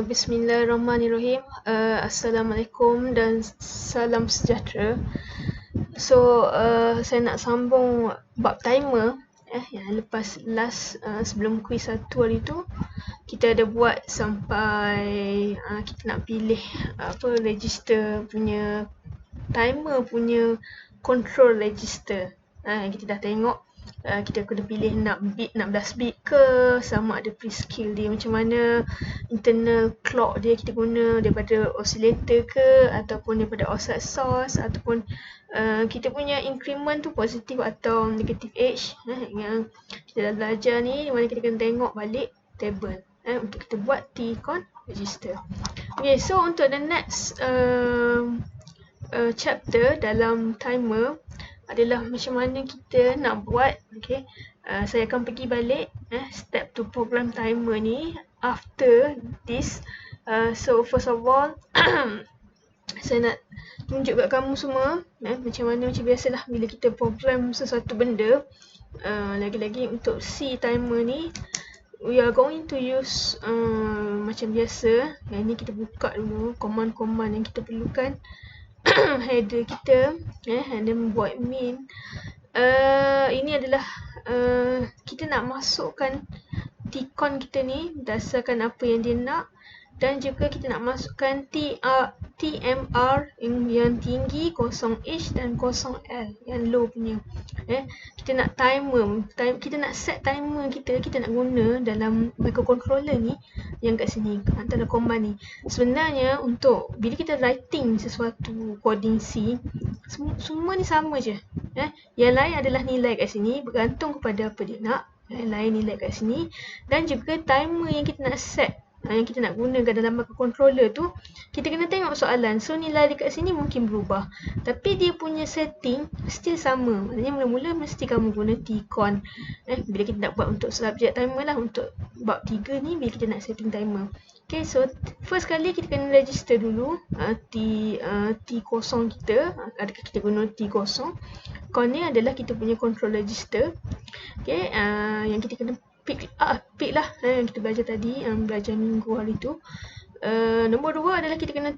Bismillahirrahmanirrahim. Assalamualaikum dan salam sejahtera. Saya nak sambung bab timer yang lepas last sebelum kuis satu hari tu kita ada buat sampai kita nak pilih register punya timer punya control register. Kita dah tengok kita kena pilih nak bit 16 bit ke, sama ada prescale dia macam mana, internal clock dia kita guna daripada oscillator ke ataupun daripada offset source, ataupun kita punya increment tu positif atau negative edge yang kita dah belajar ni, di mana kita kena tengok balik table untuk kita buat T-con register. Okay, so untuk the next chapter dalam timer adalah macam mana kita nak buat. Saya akan pergi balik step to program timer ni after this. So first of all saya nak tunjuk kat kamu semua macam mana, macam biasalah bila kita program sesuatu benda. Lagi-lagi untuk C timer ni we are going to use macam biasa. Yang ni kita buka dulu command-command yang kita perlukan. Header kita and then buat main. Ini adalah kita nak masukkan T-con kita ni berdasarkan apa yang dia nak, dan juga kita nak masukkan TMR yang tinggi, 0H dan 0L yang low punya. Kita nak kita nak set timer kita nak guna dalam microcontroller ni yang kat sini antara command ni. Sebenarnya untuk bila kita writing sesuatu coding C, semua ni sama je. Yang lain adalah nilai kat sini bergantung kepada apa dia nak. Yang lain nilai kat sini, dan juga timer yang kita nak set, yang kita nak gunakan dalam microcontroller tu, kita kena tengok soalan. So nilai dekat sini mungkin berubah, tapi dia punya setting still sama. Maknanya mula-mula mesti kamu guna T-con bila kita nak buat untuk subject timer lah. Untuk bab 3 ni bila kita nak setting timer. Okay, so first kali kita kena register dulu T0 kita. Adakah kita guna T0? Con ni adalah kita punya control register. Okay, yang kita kena pick lah yang kita belajar tadi, belajar minggu hari tu. Nombor 2 adalah kita kena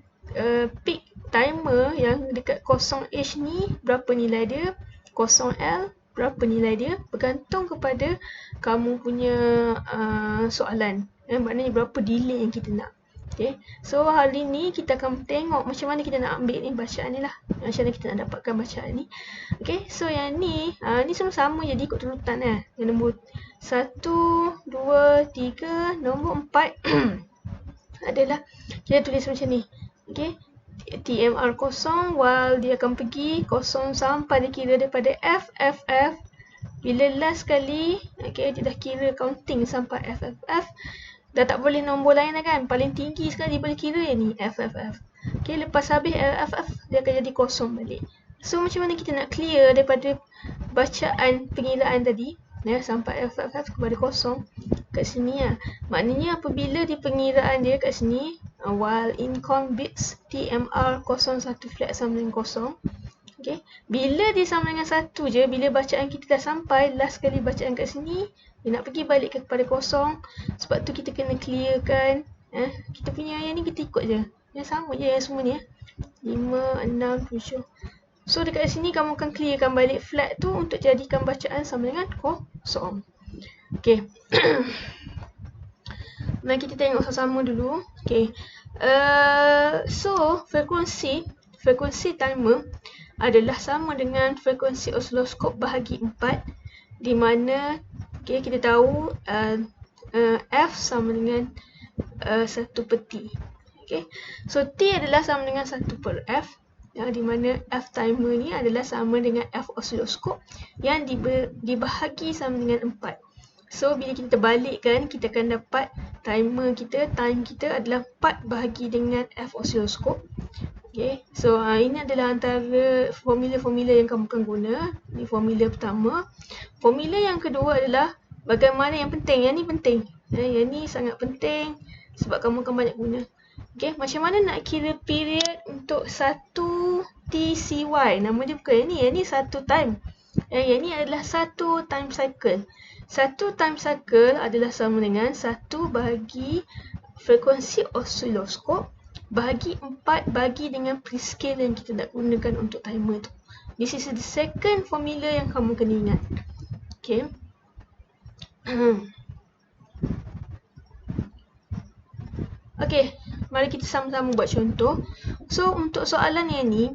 pick timer yang dekat 0H ni berapa nilai dia, 0L berapa nilai dia, bergantung kepada kamu punya soalan. Maknanya berapa delay yang kita nak. Okay, so hari ni kita akan tengok macam mana kita nak ambil ni bacaan ni lah, macam mana kita nak dapatkan bacaan ni. Okay, so yang ni ni semua sama je, ikut turutan yang nombor 1, 2, 3, nombor 4 adalah kita tulis macam ni. Okay, TMR 0 while dia akan pergi 0 sampai dia kira daripada F. Bila last kali dia dah kira counting sampai F. Dah tak boleh nombor lain lah kan. Paling tinggi sekali boleh kira yang ni F. Okay, lepas habis F dia akan jadi 0 balik. So macam mana kita nak clear daripada bacaan pengiraan tadi sampai F kepada 0 kat sini lah. Maknanya apabila di pengiraan dia kat sini while in count bits TMR 01 flat sama dengan 0. Okay, bila dia sama dengan 1 je, bila bacaan kita dah sampai last kali bacaan kat sini, dia nak pergi balik kepada 0. Sebab tu kita kena clearkan kita punya yang ni, kita ikut je yang sama je yang semua ni 5, 6, 7. So dekat sini kamu akan clearkan balik flat tu untuk jadikan bacaan sama dengan 0. Okay. Mari kita tengok sama-sama dulu. Okay. So frekuensi timer adalah sama dengan frekuensi osiloskop bahagi 4, di mana kita tahu F sama dengan 1 per T. Okay. So T adalah sama dengan 1 per F, di mana F timer ni adalah sama dengan F osiloskop yang dibahagi sama dengan 4. So bila kita balikkan, kita akan dapat time kita adalah 4 bahagi dengan F osiloskop. Okay, so ini adalah antara formula-formula yang kamu akan guna. Ini formula pertama. Formula yang kedua adalah bagaimana yang penting. Yang ni penting. Yang ni sangat penting sebab kamu akan banyak guna. Okay, macam mana nak kira period untuk 1 TCY. Nama dia bukan yang ni 1 time. Yang ni adalah 1 time cycle. 1 time cycle adalah sama dengan 1 bahagi frekuensi osiloskop bahagi 4 bagi dengan prescale yang kita nak gunakan untuk timer tu. This is the second formula yang kamu kena ingat. Okay. Okay, mari kita sama-sama buat contoh. So, untuk soalan yang ni,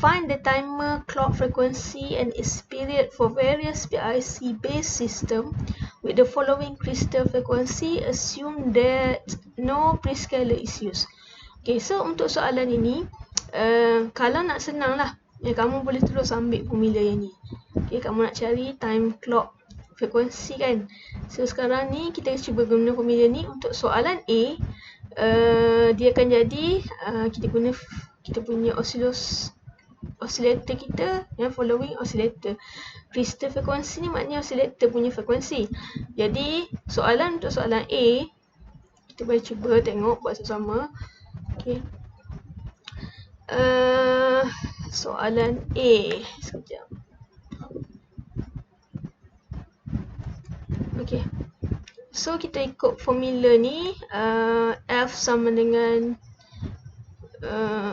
find the timer clock frequency and its period for various PIC based system with the following crystal frequency. Assume that no prescaler is used. Okay, so untuk soalan ini, kalau nak senang lah, kamu boleh terus ambil formula yang ni. Okay, kamu nak cari time clock frekuensi kan. So sekarang ni kita cuba guna formula ni untuk soalan A. Dia akan jadi kita punya oscillator kita following oscillator. Crystal frekuensi ni maknanya oscillator punya frekuensi. Jadi untuk soalan A, kita boleh cuba tengok buat sama-sama. Okay. Soalan A, sekejap. Okay. So kita ikut formula ni, F sama dengan 1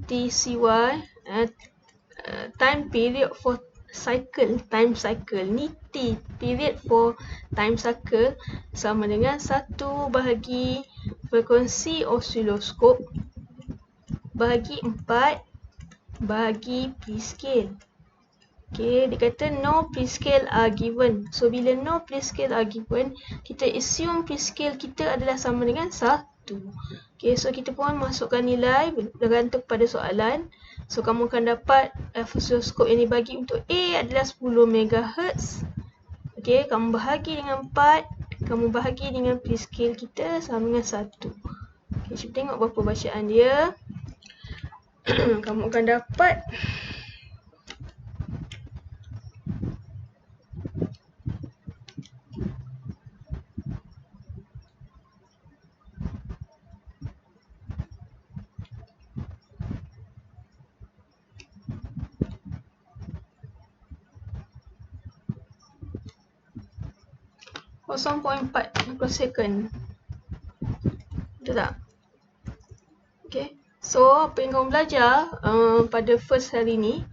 TCY, time period for time cycle ni T, period for time cycle sama dengan 1 bahagi frekuensi osiloskop bahagi 4 bahagi prescale. Okay, dia kata no prescale are given. So bila no prescale are given, kita assume prescale kita adalah sama dengan 1. Okay, so kita pun masukkan nilai bergantung pada soalan. So kamu akan dapat osiloskop yang dibagi untuk A adalah 10 MHz. Okay, kamu bahagi dengan 4, kamu bahagi dengan prescale kita sama dengan 1. Okay, cuba tengok berapa bacaan dia. Kamu akan dapat 0.4 mikrosecond. Betul tak? Okay. So, apa yang kamu belajar pada first kali ni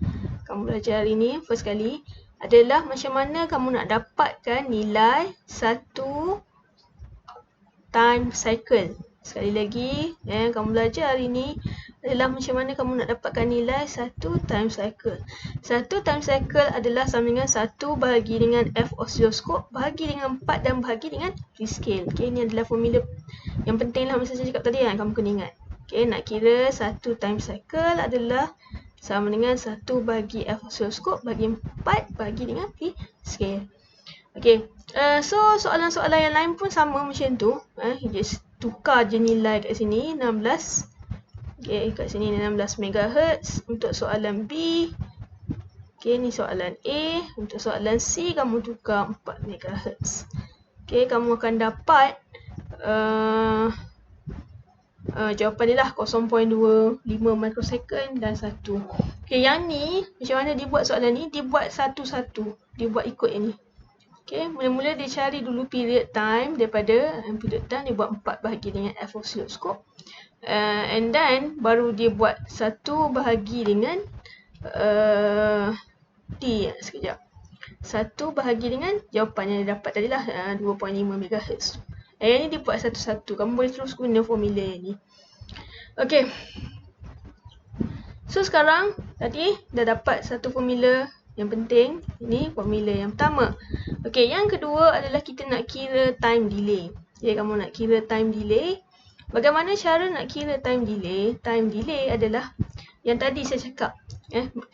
adalah macam mana kamu nak dapatkan nilai satu time cycle. Sekali lagi, kamu belajar hari ni adalah macam mana kamu nak dapatkan nilai satu time cycle. Satu time cycle adalah sama dengan 1 bahagi dengan F osiloskop, bahagi dengan 4 dan bahagi dengan prescale. Okay, ini adalah formula yang penting lah masa saya cakap tadi kamu kena ingat. Okay, nak kira satu time cycle adalah sama dengan 1 bahagi F osiloskop bahagi 4 bahagi dengan prescale. Okay, so soalan-soalan yang lain pun sama macam tu. Just tukar je nilai kat sini 16. Okay, kat sini 16 MHz untuk soalan B. Okay, ni soalan A. Untuk soalan C, kamu tukar 4 MHz. Okay, kamu akan dapat jawapan dia lah 0.25 mikrosecond dan 1. Okay, yang ni macam mana dia buat soalan ni? Dia buat satu-satu. Dia buat ikut yang ni. Okay, mula-mula dia cari dulu period time. Daripada period time dia buat 4 bahagi dengan F osiloskop. And then baru dia buat 1 bahagi dengan T. Sekejap. 1 bahagi dengan jawapan yang dia dapat tadi lah 2.5 MHz. Yang ni dia buat satu-satu. Kamu boleh terus guna formula yang ni. Okay. So sekarang tadi dah dapat satu formula yang penting. Ini formula yang pertama. Okay, yang kedua adalah kita nak kira time delay. Jadi kamu nak kira time delay. Bagaimana cara nak kira time delay? Time delay adalah yang tadi saya cakap.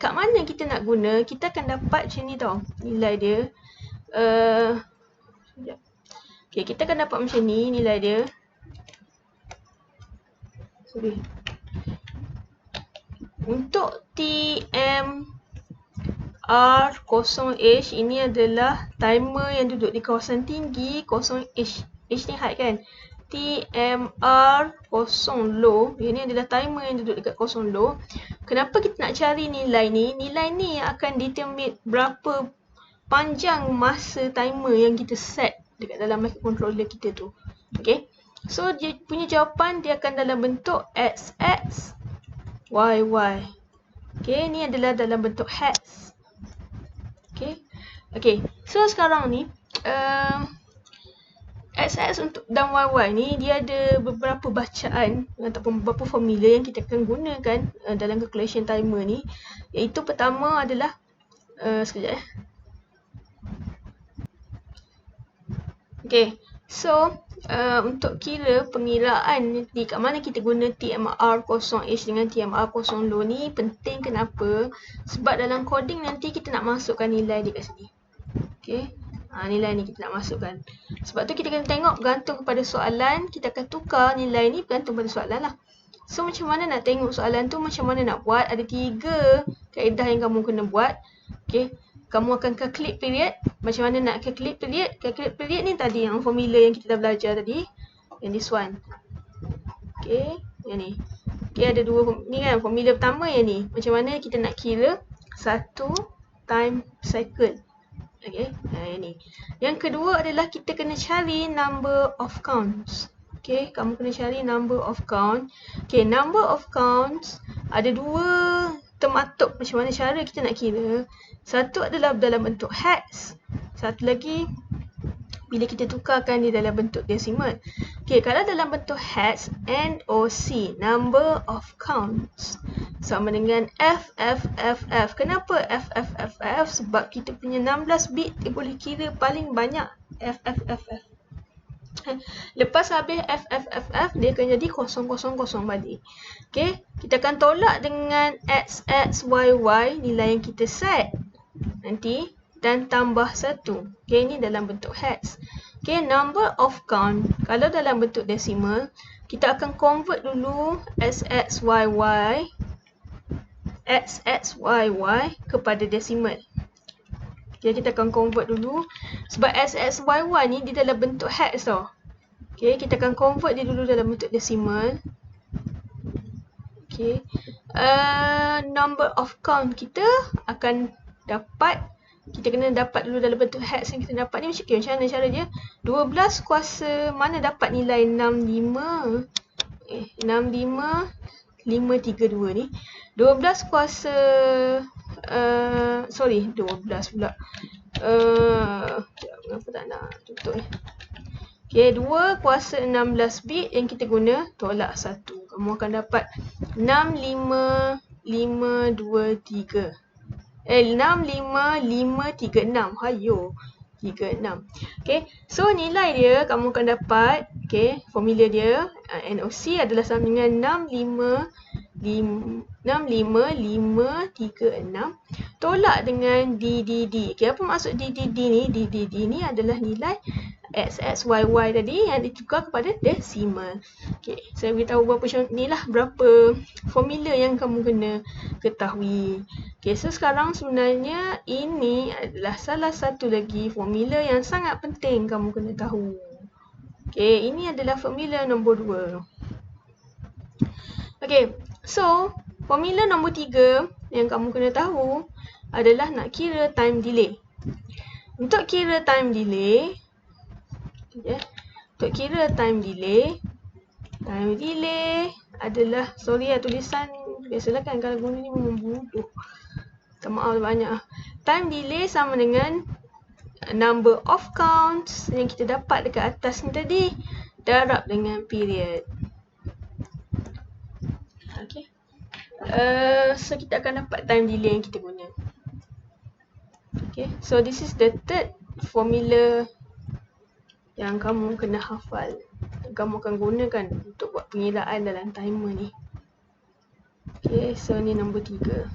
Kat mana kita nak guna, kita akan dapat macam ni tau. Nilai dia. Okay, kita akan dapat macam ni nilai dia. Sorry. Untuk TMR0H ini adalah timer yang duduk di kawasan tinggi 0H. H ni height kan. TMR0 low. Ini adalah timer yang duduk dekat 0 low. Kenapa kita nak cari nilai ni? Nilai ni yang akan determine berapa panjang masa timer yang kita set dekat dalam microcontroller kita tu. Okay. So dia punya jawapan dia akan dalam bentuk XX, YY. Okay, ni adalah dalam bentuk hex. Okay. Okay, so sekarang ni XX untuk dan YY ni dia ada beberapa bacaan ataupun beberapa formula yang kita akan gunakan dalam calculation timer ni. Iaitu pertama adalah sekejap. Okay, so untuk kira pengiraan di kat mana kita guna TMR0H dengan TMR0 ni penting. Kenapa? Sebab dalam coding nanti kita nak masukkan nilai di kat sini. Okay. Nilai ni kita nak masukkan. Sebab tu kita kena tengok bergantung kepada soalan. Kita akan tukar nilai ni bergantung pada soalan lah. So macam mana nak tengok soalan tu, macam mana nak buat. Ada 3 kaedah yang kamu kena buat. Okay. Kamu akan calculate period. Macam mana nak calculate period. Calculate period ni tadi yang formula yang kita dah belajar tadi. Yang this one. Okay. Yang ni. Okay, ada 2 ni kan. Formula pertama yang ni. Macam mana kita nak kira 1 time cycle. Okay, ini. Yang kedua adalah kita kena cari number of counts. Okay, kamu kena cari number of count. Okay, number of counts ada 2 termaktub macam mana cara kita nak kira. Satu adalah dalam bentuk hex. Satu lagi bila kita tukarkan di dalam bentuk decimal. Okay, kalau dalam bentuk hex, NOC, number of counts, sama dengan FFFF. Kenapa FFFF? Sebab kita punya 16 bit dia boleh kira paling banyak FFFF. Lepas habis FFFF dia akan jadi 000 balik. Okay, kita akan tolak dengan XXYY nilai yang kita set nanti dan tambah 1. Okay, ini dalam bentuk hex. Okay, number of count. Kalau dalam bentuk decimal, kita akan convert dulu XXYY kepada decimal. Okay, kita akan convert dulu. Sebab XXYY ni di dalam bentuk hex tau. Okay, kita akan convert dia dulu dalam bentuk decimal. Okay. Number of count kita akan dapat. Kita kena dapat dulu dalam bentuk hex yang kita dapat ni macam mana cara dia? 12 kuasa mana dapat nilai 65? 532 ni. 12 kuasa 12 pula. Kenapa tak nak tutup ni? Okay, 2 kuasa 16 bit yang kita guna tolak 1. Kamu akan dapat 65523. 65536. Hayo. 36. Okay. So nilai dia kamu akan dapat. Okay. Formula dia. NOC adalah sama dengan 65536. Tolak dengan DDD. Okay. Apa maksud DDD ni? DDD ni adalah nilai XXYY tadi yang ditukar kepada decimal. Okay, saya beritahu berapa formula yang kamu kena ketahui. Okay, so sekarang sebenarnya ini adalah salah satu lagi formula yang sangat penting kamu kena tahu. Okay, ini adalah formula nombor 2. Okay, so formula nombor 3 yang kamu kena tahu adalah nak kira time delay. Untuk kira time delay, adalah, sorry lah tulisan, biasalah kan kalau guna ni memang bodoh. Minta maaf banyak. Time delay sama dengan number of counts yang kita dapat dekat atas ni tadi darab dengan period. Okay. So kita akan dapat time delay yang kita guna. Okay. So this is the third formula yang kamu kena hafal. Kamu akan gunakan untuk buat pengiraan dalam timer ni. Okay, so ni nombor 3.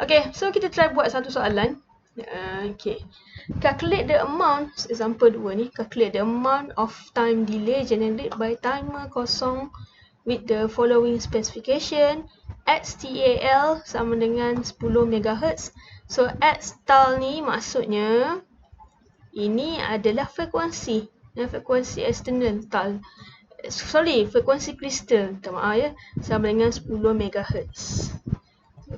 Okay, so kita try buat satu soalan. Okay. Calculate the amount, example 2 ni. Calculate the amount of time delay generated by timer kosong with the following specification. XTAL sama dengan 10 MHz. So Xtal ni maksudnya ini adalah frekuensi. Frekuensi eksternal tal. Frekuensi kristal. Minta maaf ya. Sama dengan 10 MHz.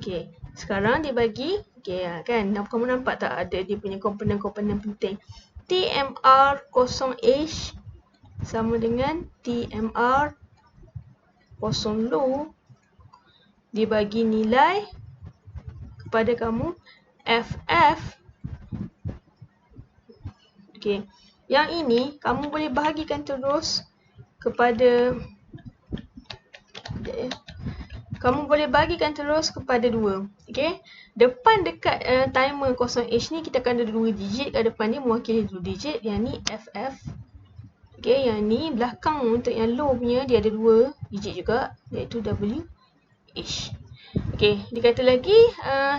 Okay. Sekarang dia bagi, okay, kan? Kamu nampak tak ada dia punya komponen-komponen penting. TMR 0H sama dengan TMR 0 low dibagi nilai kepada kamu FF. Okay. Yang ini kamu boleh bahagikan terus kepada kamu boleh bagikan terus kepada 2. Okay. Depan dekat timer 0H ni kita akan ada 2 digit kat depan ni mewakili 2 digit. Yang ni FF. Okay. Yang ni belakang untuk yang low punya dia ada 2 digit juga iaitu WH. Okay. Dia kata lagi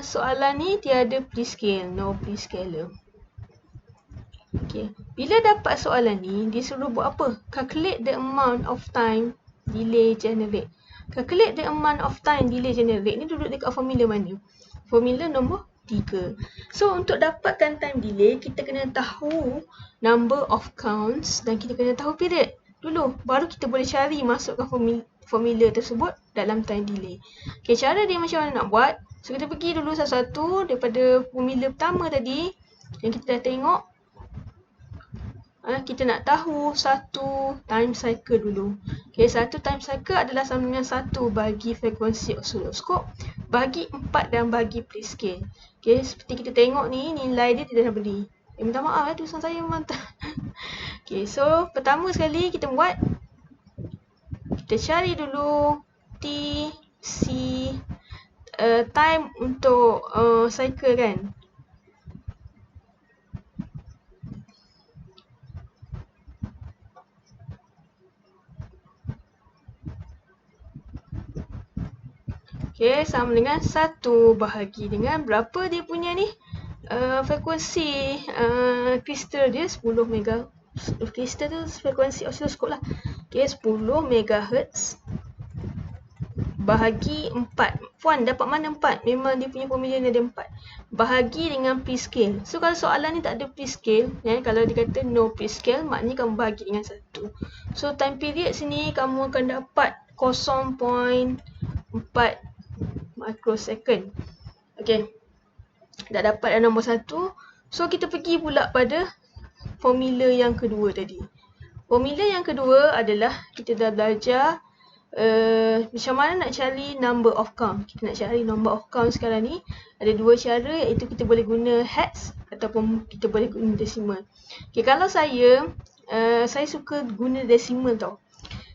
soalan ni tiada prescale. No prescaler. Okay. Bila dapat soalan ni, dia suruh buat apa? Calculate the amount of time delay generate. Calculate the amount of time delay generate ni duduk dekat formula mana? Formula nombor 3. So, untuk dapatkan time delay, kita kena tahu number of counts dan kita kena tahu period dulu. Baru kita boleh cari masukkan formula tersebut dalam time delay. Okay, cara dia macam mana nak buat? So, kita pergi dulu satu-satu daripada formula pertama tadi yang kita dah tengok. Kita nak tahu satu time cycle dulu. Okay, satu time cycle adalah sama dengan 1 bagi frekuensi osiloskop bagi 4 dan bagi prescale. Okay, seperti kita tengok ni, nilai dia tidak dah beri. Minta maaf tulisan saya memang tak. Okay, so pertama sekali kita buat, kita cari dulu T, C, time untuk cycle kan. Okay, sama dengan 1 bahagi dengan berapa dia punya ni? Frekuensi kristal dia 10 mega. Kristal tu frekuensi osiloskop lah. Okay, 10 MHz bahagi 4. Puan dapat mana 4? Memang dia punya formula ni ada 4. Bahagi dengan prescale. So, kalau soalan ni tak ada prescale, kalau dia kata no prescale, maknanya kamu bahagi dengan 1. So, time period sini kamu akan dapat 0.4 microsecond. Okay. Dah dapat dah nombor 1. So, kita pergi pula pada formula yang kedua tadi. Formula yang kedua adalah kita dah belajar macam mana nak cari number of count. Kita nak cari number of count sekarang ni. Ada 2 cara, iaitu kita boleh guna hex ataupun kita boleh guna decimal. Okay, kalau saya suka guna decimal tau.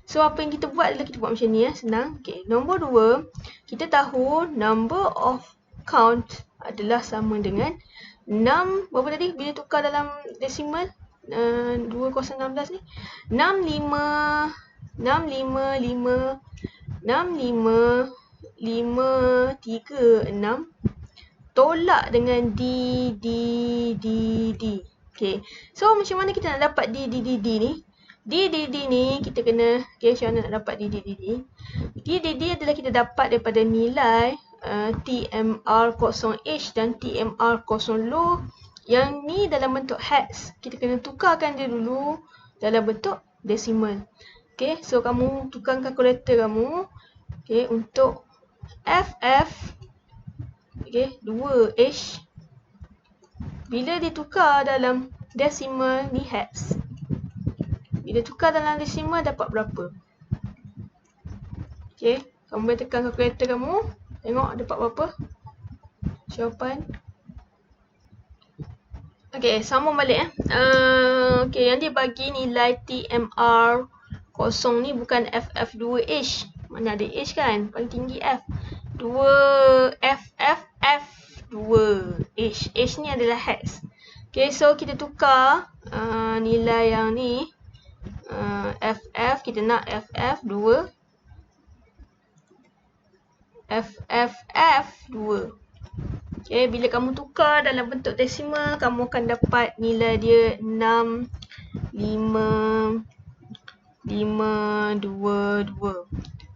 So, apa yang kita buat adalah kita buat macam ni senang. Okay, nombor 2, kita tahu number of count adalah sama dengan 6, berapa tadi bila tukar dalam decimal? 2016 ni. 6536 tolak dengan D. Okay, so macam mana kita nak dapat D ni? D ni kita kena, okay, macam mana nak dapat D? D adalah kita dapat daripada nilai TMR 0H dan TMR 0 low. Yang ni dalam bentuk hex. Kita kena tukarkan dia dulu dalam bentuk decimal. Okay, so kamu tukar kalkulator kamu. Okay, untuk FF, okay, 2H. Bila ditukar dalam decimal ni hex. Bila tukar dalam decimal dapat berapa? Okay, kamu boleh tekan kalkulator kamu. Tengok dapat berapa jawapan. Okay, sambung balik okay, yang dia bagi nilai TMR 0 ni bukan FF2H. Mana ada H kan? Paling tinggi F. 2FF2H. H ni adalah hex. Okay, so kita tukar nilai yang ni. FF, kita nak FF2. FFF2. Okay, bila kamu tukar dalam bentuk desimal, kamu akan dapat nilai dia 6522.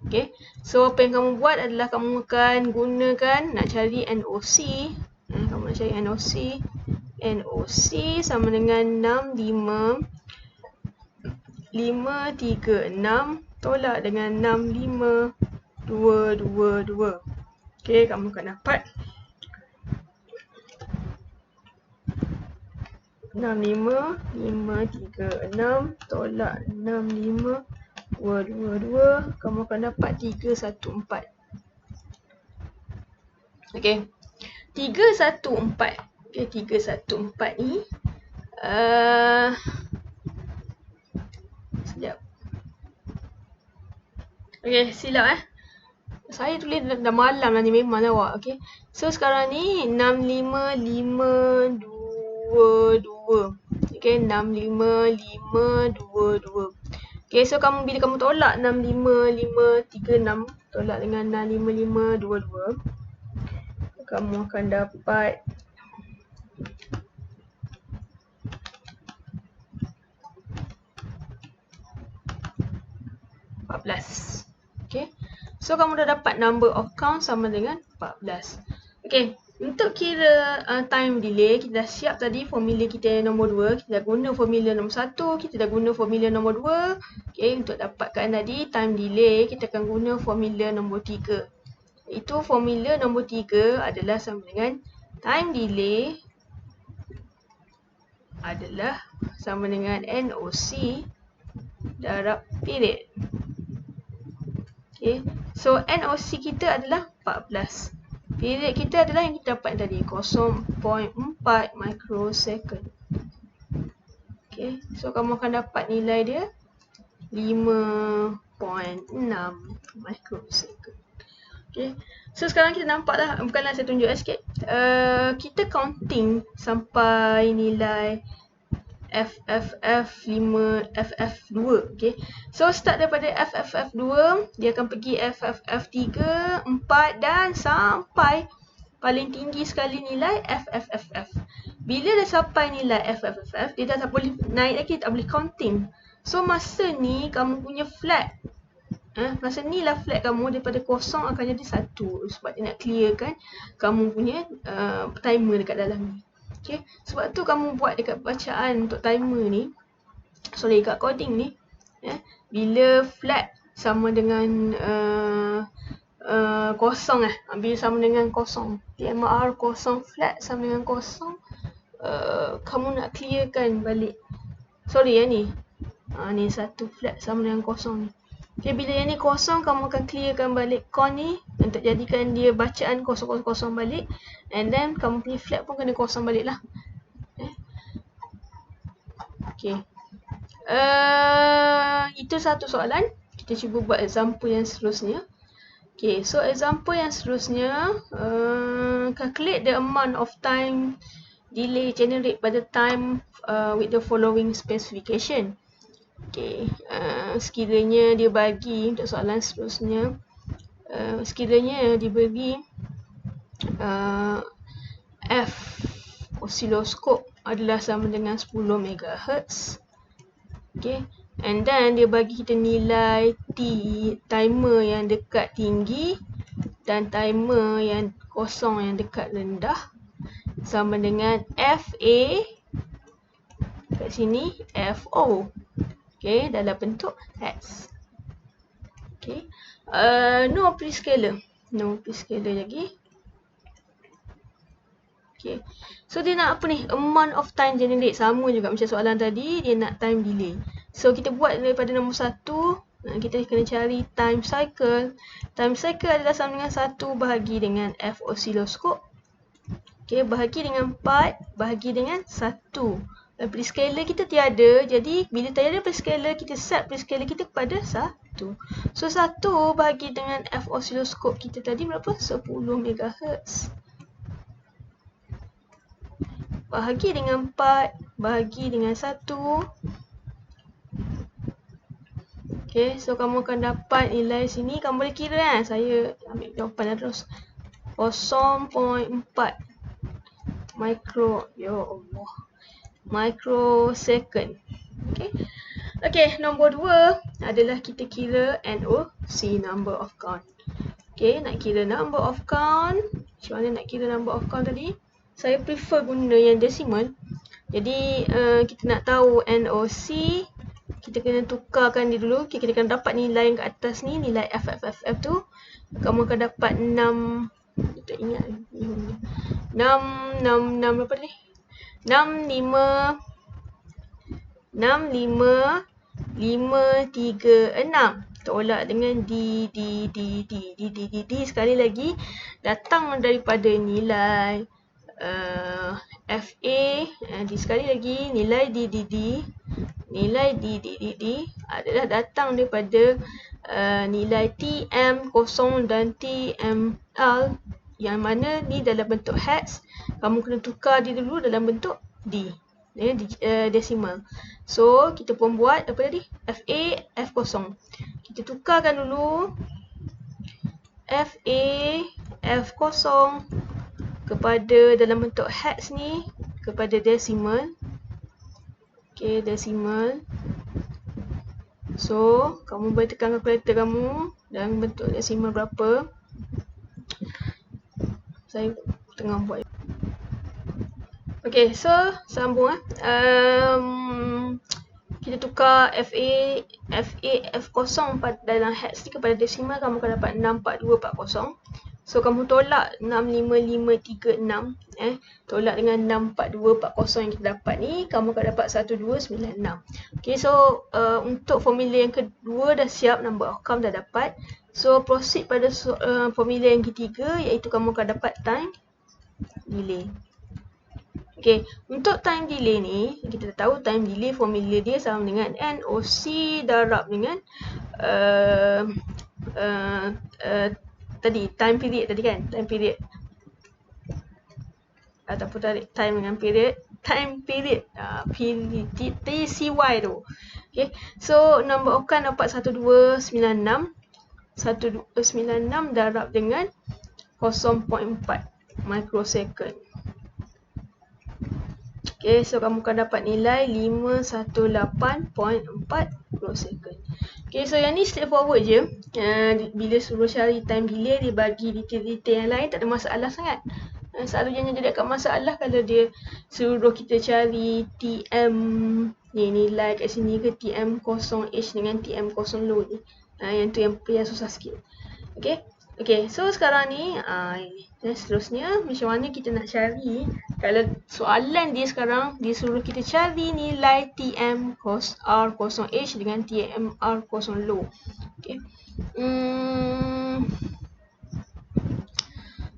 Okay, so apa yang kamu buat adalah kamu akan gunakan nak cari NOC. Kamu nak cari NOC. NOC sama dengan 65536 tolak dengan 65222. Okay, kamu akan dapat 65, 536 tolak 65, 222. Kamu akan dapat 314. Okey. 314. Okey, 314 ni sekejap. Okey, silap Saya tulis dah malam lah ni, memang lawak. Okey. So sekarang ni 65522. Okey, 65522. Okey, so bila kamu tolak 65536 tolak dengan 65522, kamu akan dapat 14. Okay. So kamu dah dapat number of count sama dengan 14. Okay. Untuk kira time delay, kita dah siap tadi formula kita yang nombor 2. Kita dah guna formula nombor 1. Kita dah guna formula nombor 2. Okay. Untuk dapatkan tadi time delay, kita akan guna formula nombor 3. Itu formula nombor 3 adalah sama dengan time delay adalah sama dengan NOC darab period. Okay. So NOC kita adalah 14. Period kita adalah yang kita dapat tadi, 0.4 microsecond. Okay. So kamu akan dapat nilai dia 5.6 microsecond. Okay. So sekarang kita nampak dah, bukanlah saya tunjuk sikit. Kita counting sampai nilai FFF5, FF2. Okay. So start daripada FFF2, dia akan pergi FFF3, 4 dan sampai paling tinggi sekali nilai FFFF. Bila dah sampai nilai FFFF, dia dah tak boleh naik lagi, tak boleh counting. So masa ni kamu punya flat, masa ni lah flat kamu daripada kosong akan jadi 1. Sebab dia nak clearkan kamu punya timer dekat dalam ni. Okay. Sebab tu kamu buat dekat bacaan untuk timer ni, dekat coding ni, bila flat sama dengan kosong, bila sama dengan kosong, TMR kosong, flat sama dengan kosong, kamu nak clearkan balik. Ni ni 1 flat sama dengan kosong ni. Okay, bila yang ni kosong, kamu akan clearkan balik count ni untuk jadikan dia bacaan kosong balik. And then kamu punya flat pun kena kosong balik lah. Okay. Itu satu soalan. Kita cuba buat example yang seterusnya. Okay, so example yang seterusnya, calculate the amount of time delay generate by the time with the following specification. Okay, sekiranya dia bagi untuk soalan seterusnya, sekiranya diberi F osiloskop adalah sama dengan 10 MHz. Okay, and then dia bagi kita nilai T, timer yang dekat tinggi dan timer yang kosong yang dekat rendah sama dengan FA, kat sini FO. Okay, dalam bentuk X. Okay, no prescaler. No prescaler lagi. Okay, so dia nak apa ni? Amount of time generate. Sama juga macam soalan tadi, dia nak time delay. So kita buat daripada nombor 1, kita kena cari time cycle. Time cycle adalah sama dengan 1 bahagi dengan F osiloskop. Okay, bahagi dengan 4, bahagi dengan 1. Prescaler kita tiada, jadi bila tiada prescaler, kita set prescaler kita kepada 1. So 1 bahagi dengan F osiloskop kita tadi berapa? 10 MHz. Bahagi dengan 4, bahagi dengan 1. Okay, so kamu akan dapat nilai sini. Kamu boleh kira saya ambil jawapan dah terus. 0.4 microsecond. Okay. Okay, nombor 2 adalah kita kira NOC, number of count. Okay, nak kira number of count. Macam mana nak kira number of count tadi? Saya prefer guna yang decimal. Jadi kita nak tahu NOC, kita kena tukarkan dia dulu. Okay, kita akan dapat nilai yang kat atas ni, nilai FFFF tu. Kamu akan dapat 6, tak ingat 6 berapa ni? 65 tolak dengan D sekali lagi datang daripada nilai FA, sekali lagi nilai D adalah datang daripada nilai TM0 dan TML, yang mana ni dalam bentuk hex. Kamu kena tukar dia dulu dalam bentuk D, decimal. So kita pun buat apa tadi? FA F0. Kita tukarkan dulu FA F0 kepada dalam bentuk hex ni kepada decimal. Okay, decimal. So kamu boleh tekan kalkulator kamu dalam bentuk decimal berapa. Saya tengah buat. Okay, so sambung kita tukar FA F0 dalam hex ni kepada decimal, kamu akan dapat 64240. So kamu tolak 65536, tolak dengan 64240 yang kita dapat ni, kamu akan dapat 1296. Okay, so untuk formula yang kedua dah siap, number of count dah dapat. So proceed pada formula yang ketiga, iaitu kamu akan dapat time delay. Okay, untuk time delay ni, kita tahu time delay formula dia sama dengan NOC darab dengan tadi time period tadi kan, time period ataupun tarik time dengan period, TCY tu. Okay, so number of count dapat 1296 darab dengan 0.4 microsecond. Okay, so kamu akan dapat nilai 518.4 microsecond. Okay, so yang ni straightforward je. Bila suruh cari time delay, dia bagi detail-detail yang lain, tak ada masalah sangat. Selalu jangan jadi agak masalah kalau dia suruh kita cari TM ni, nilai kat sini ke TM0H dengan TM0 low ni. Yang tu yang susah sikit. Okay, so sekarang ni seterusnya macam mana kita nak cari. Kalau soalan dia sekarang, dia suruh kita cari nilai TM0H dengan TMR0 low. Okay.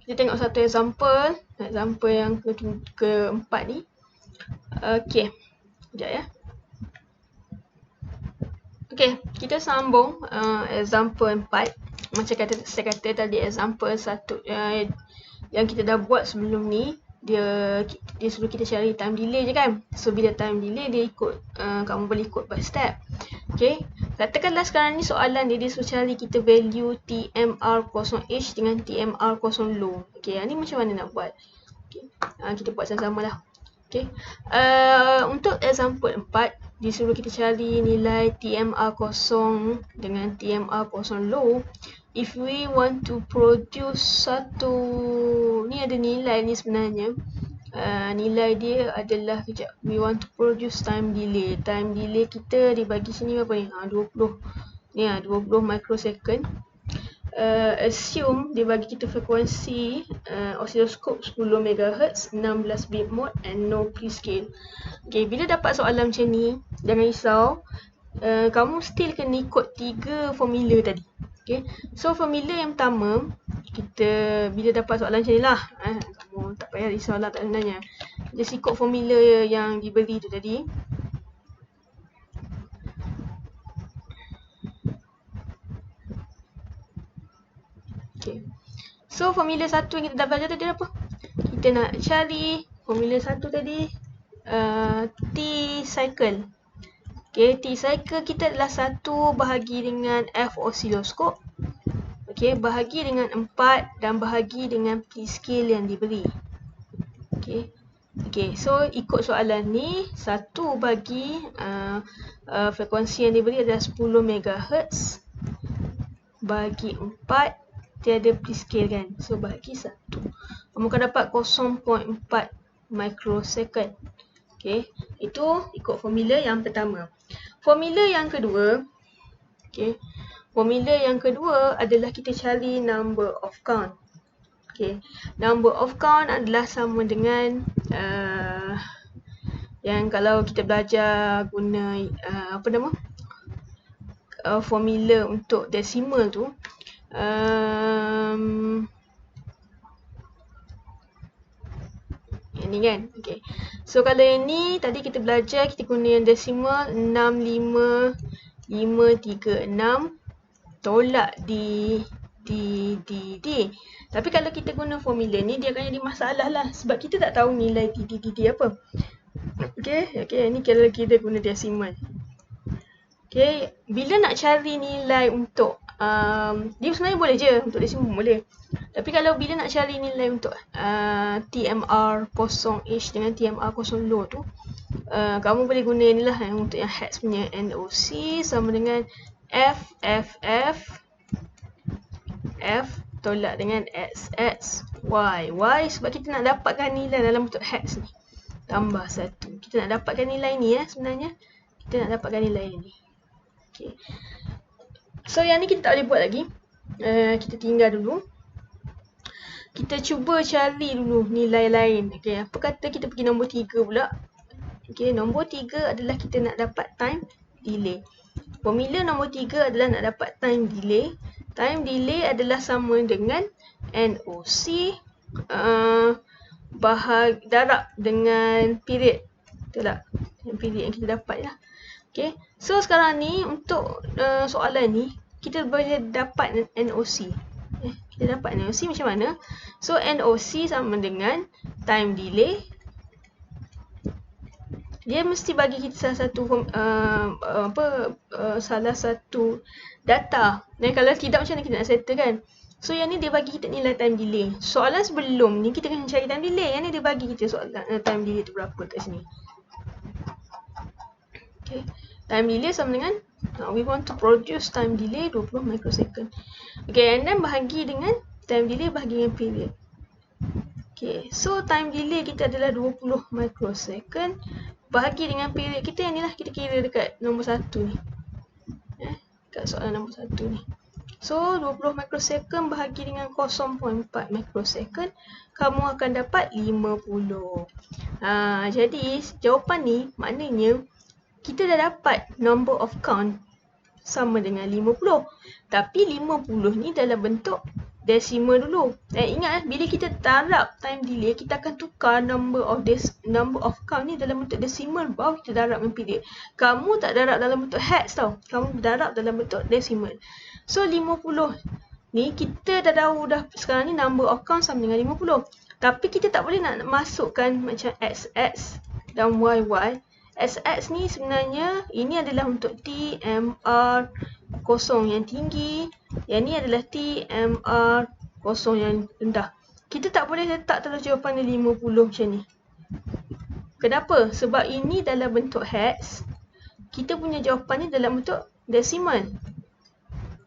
Kita tengok satu example yang keempat ni. Okay, sekejap ya. Okay, kita sambung example 4. Macam saya kata tadi, example 1 yang kita dah buat sebelum ni, dia suruh kita cari time delay je kan. So bila time delay, dia ikut kamu boleh ikut by step. Okay, katakanlah sekarang ni soalan dia suruh cari kita value TMR0H dengan TMR0 low. Okay, ni macam mana nak buat? Okay, kita buat sama-sama lah. Okay, untuk example 4, disuruh kita cari nilai TMR0 dengan TMR0 low. If we want to produce satu, ni ada nilai ni sebenarnya. Nilai dia adalah, kejap, we want to produce time delay. Time delay kita dibagi sini berapa ni? 20. Ni 20 microsecond. Assume dia bagi kita frekuensi oscilloscope 10 MHz, 16 bit mode and no prescale. Okay, bila dapat soalan macam ni, jangan risau. Kamu still kena ikut 3 formula tadi. Okay, so formula yang pertama, kita bila dapat soalan macam ni lah, kamu tak payah risau lah, tak sebenarnya. Just ikut formula yang diberi tu tadi. Okay, so formula 1 yang kita dah belajar tadi apa? Kita nak cari formula 1 tadi, T cycle. Okay, T cycle kita adalah 1 bahagi dengan F oscilloscope. Okay, bahagi dengan 4 dan bahagi dengan prescale yang diberi. Okay, so ikut soalan ni, 1 bagi frekuensi yang diberi adalah 10 MHz. Bagi 4, tiada prescale kan. So bagi 1. Kamu akan dapat 0.4 microsecond. Okay, itu ikut formula yang pertama. Formula yang kedua, okay, formula yang kedua adalah kita cari number of count. Okay, number of count adalah sama dengan yang kalau kita belajar guna formula untuk decimal tu, yang ni kan. Okay. So kalau yang ni tadi kita belajar, kita guna yang decimal 65536 tolak D. Tapi kalau kita guna formula ni, dia akan jadi masalah lah sebab kita tak tahu nilai D apa. Okay, ni kalau kita guna decimal. Okay, bila nak cari nilai untuk dia sebenarnya boleh je untuk decimal boleh. Tapi kalau bila nak cari nilai untuk TMR 0H dengan TMR 0 low tu, kamu boleh guna ni lah untuk yang hex punya NOC sama dengan F tolak dengan X Y sebab kita nak dapatkan nilai dalam bentuk hex ni. Tambah 1. Kita nak dapatkan nilai ni sebenarnya. Kita nak dapatkan nilai ni. Okay. So yang ni kita tak boleh buat lagi. Kita tinggal dulu. Kita cuba cari dulu nilai lain. Okay. Apa kata kita pergi nombor 3 pula. Okay. Nombor 3 adalah kita nak dapat time delay. Formula nombor 3 adalah nak dapat time delay. Time delay adalah sama dengan NOC darab dengan period. Betul tak? Yang period yang kita dapat lah. Okay. So sekarang ni untuk soalan ni kita boleh dapat NOC. Kita dapat NOC macam mana? So NOC sama dengan time delay. Dia mesti bagi kita salah satu data. Dan kalau tidak, macam mana kita nak settle kan? So yang ni dia bagi kita nilai time delay. Soalan sebelum ni kita kena cari time delay. Yang ni dia bagi kita soalan time delay tu berapa kat sini. Okay. Time delay sama dengan we want to produce time delay 20 microsecond. Okay, and then bahagi dengan time delay bahagi dengan period. Okay, so time delay kita adalah 20 microsecond bahagi dengan period kita yang ni lah, kita kira dekat nombor 1 ni. Dekat soalan nombor 1 ni. So 20 microsecond bahagi dengan 0.4 microsecond, kamu akan dapat 50. Jadi jawapan ni maknanya kita dah dapat number of count sama dengan 50. Tapi 50 ni dalam bentuk decimal dulu. Ingat bila kita darab time delay, kita akan tukar number of count ni dalam bentuk decimal, baru kita darab dengan period. Kamu tak darab dalam bentuk hex tau. Kamu darab dalam bentuk decimal. So 50 ni kita dah tahu dah sekarang ni number of count sama dengan 50. Tapi kita tak boleh nak masukkan macam XX dan YY. XX ni sebenarnya ini adalah untuk TMR 0 yang tinggi. Yang ni adalah TMR 0 yang rendah. Kita tak boleh letak terus jawapan dia 50 macam ni. Kenapa? Sebab ini dalam bentuk hex. Kita punya jawapan ni dalam bentuk decimal.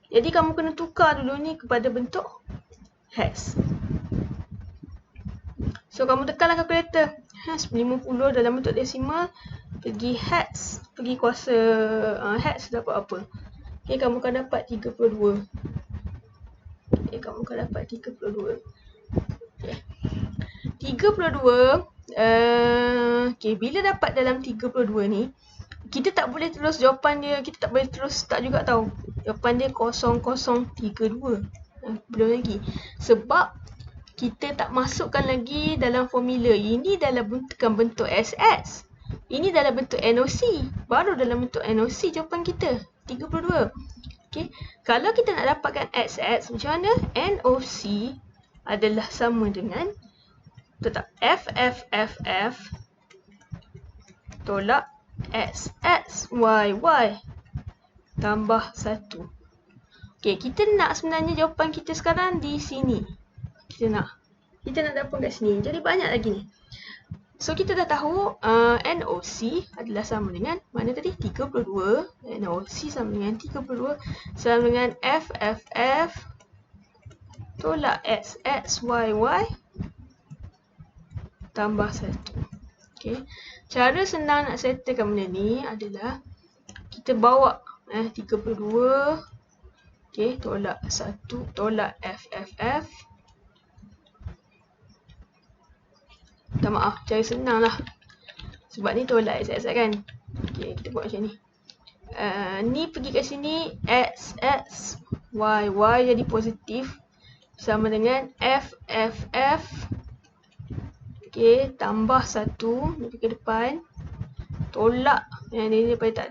Jadi kamu kena tukar dulu ni kepada bentuk hex. So kamu tekanlah kalkulator. 50 dalam bentuk decimal, pergi hex, pergi kuasa hex dapat apa? Okay, kamu akan dapat 32. Okay, kamu akan dapat 32. Okay. 32, okay, bila dapat dalam 32 ni, kita tak boleh terus jawapan dia, kita tak boleh terus start juga tau. Jawapan dia 0032. Belum lagi. Sebab kita tak masukkan lagi dalam formula. Ini dalam bentuk SS. Ini dalam bentuk NOC. Baru dalam bentuk NOC jawapan kita. 32. Okay. Kalau kita nak dapatkan XX, macam mana? NOC adalah sama dengan tetap FFFF tolak XXYY tambah 1. Okay, kita nak sebenarnya jawapan kita sekarang di sini. Kita nak dapat kat sini. Jadi banyak lagi ni. So kita dah tahu NOC adalah sama dengan mana tadi? 32. NOC sama dengan 32 sama dengan FFF tolak XXYY tambah 1. Okay. Cara senang nak settlekan benda ni adalah kita bawa 32 okay, tolak 1 tolak FFF. Minta maaf, cara senang lah. Sebab ni tolak x kan. Okay, kita buat macam ni. Ni pergi kat sini, x, y jadi positif. Sama dengan f. Okay, tambah 1 pergi ke depan. Tolak. Yang ni daripada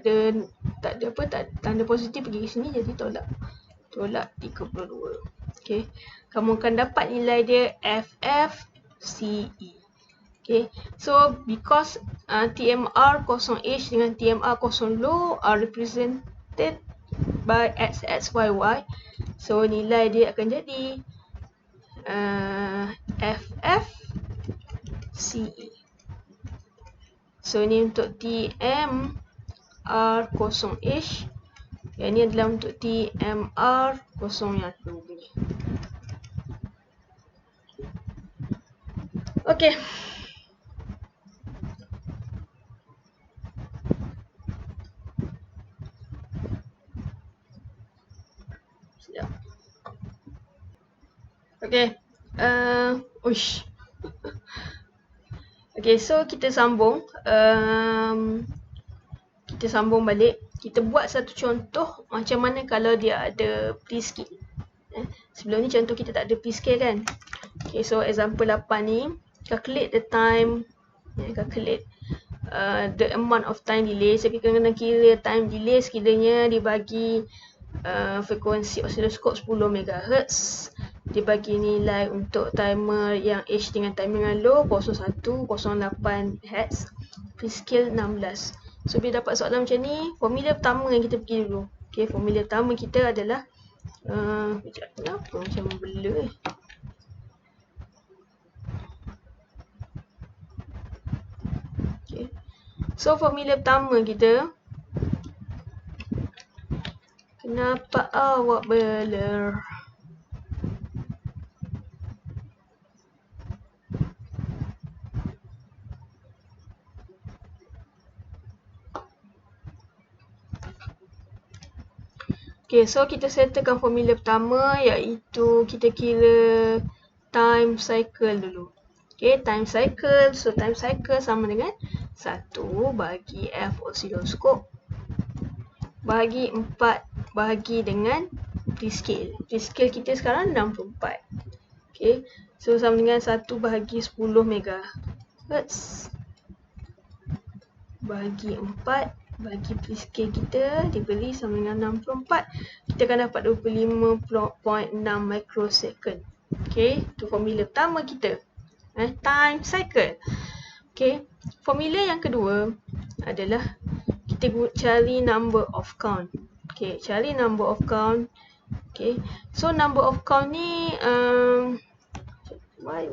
tak ada tanda positif pergi ke sini, jadi tolak. Tolak 32. Okay. Kamu akan dapat nilai dia FFCE. Okay. So, because TMR 0H dengan TMR 0 low are represented by XXYY. So, nilai dia akan jadi FFCE. So, ni untuk TMR 0H. Yang ni adalah untuk TMR 0 yang low punya. Okay. Okay. Uish. Okay, so kita sambung. Kita sambung balik. Kita buat satu contoh macam mana kalau dia ada p-scale. Sebelum ni contoh kita tak ada p-scale kan. Okay, so example 8 ni. Calculate the time. Calculate the amount of time delay. So kita kena kira time delay sekiranya dibagi frekuensi osiloskop 10 MHz. Dia bagi nilai untuk timer yang H dengan timer yang low 01, 08 Hz, p-scale 16. So bila dapat soalan macam ni, formula pertama yang kita pergi dulu. Okay, formula pertama kita adalah kenapa macam blur Okay. So formula pertama kita, kenapa awak blur? Okay, so kita settlekan formula pertama iaitu kita kira time cycle dulu. Okay, time cycle. So, time cycle sama dengan 1 bagi F osiloskop bagi 4 bagi dengan p-scale. P-scale kita sekarang 64. Okay, so sama dengan 1 bagi 10 MHz bagi 4 bagi p-scale kita diberi sama dengan 64. Kita akan dapat 25.6 microsecond. Okay, itu formula pertama kita. Time cycle. Okay, formula yang kedua adalah kita cari number of count. Okay, cari number of count. Okay, so number of count ni why?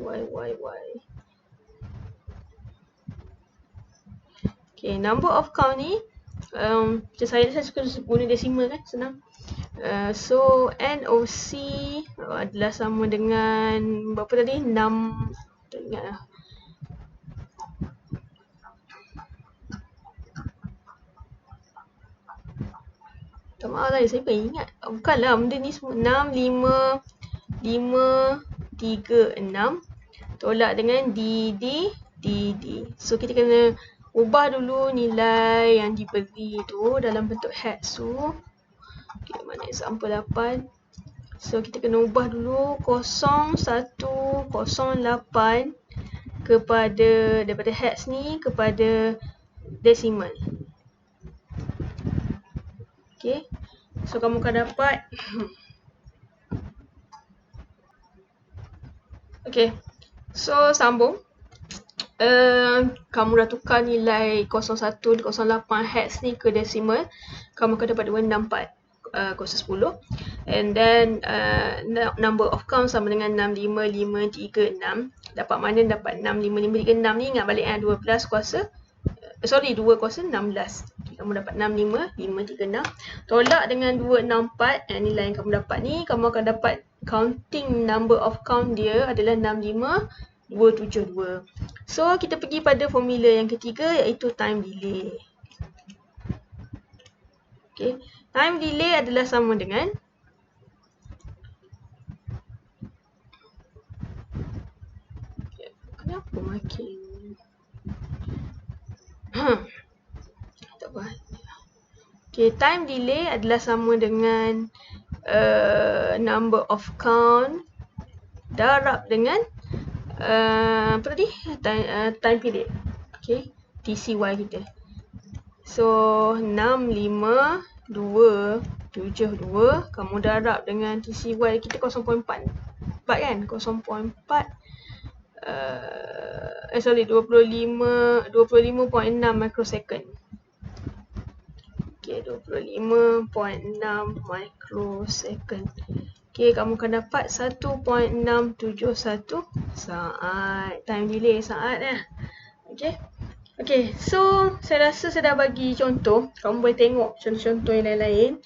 Okay, number of count ni saya suka guna desimal kan, senang. So NOC adalah sama dengan berapa tadi? 6. Tak ingat lah. Tak maaf lah, saya pun ingat. Bukanlah benda ni semua 6, 5, 5, 3, 6 tolak dengan DD. So kita kena ubah dulu nilai yang diberi tu dalam bentuk hex tu. Okay, mana example 8. So kita kena ubah dulu 0108 kepada daripada hex ni kepada desimal. Okay, so kamu akan dapat okay, so sambung. Kamu dah tukar nilai 01 08 Hz ni ke desimal, kamu akan dapat 264 10. And then number of count sama dengan 65536. Dapat mana? Dapat 65536 ni, ingat balik 12 kuasa 2 kuasa 16. Kamu dapat 65536 tolak dengan 264. Nilai yang kamu dapat ni, kamu akan dapat counting number of count dia adalah 65272. So kita pergi pada formula yang ketiga iaitu time delay. Okay, time delay adalah sama dengan kenapa makin Okay, time delay adalah sama dengan number of count darab dengan apa tadi? Time period. Okay, TCY kita. So 6, 5, 2, 7, 2 kamu darab dengan TCY kita 0.4 kan? 0.4 25.6 microsecond. Okay, 25.6 microsecond. Okay, kamu akan dapat 1.671 saat. Time delay saat lah. Okay. Okay, so saya rasa saya dah bagi contoh. Kamu boleh tengok contoh-contoh yang lain-lain.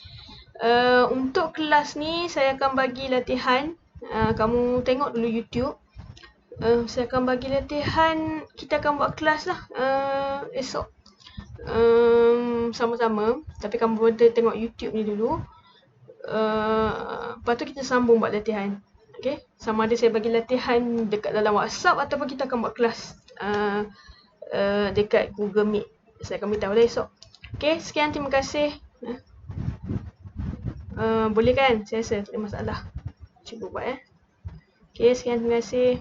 Untuk kelas ni saya akan bagi latihan. Kamu tengok dulu YouTube. Saya akan bagi latihan. Kita akan buat kelas lah esok. Sama-sama. Tapi kamu boleh tengok YouTube ni dulu. Lepas tu kita sambung buat latihan. Okay. Sama ada saya bagi latihan dekat dalam WhatsApp ataupun kita akan buat kelas dekat Google Meet. Saya akan beritahu lah esok. Okay, sekian, terima kasih. Boleh kan? Saya rasa tak ada masalah. Cuba buat Okay, sekian, terima kasih.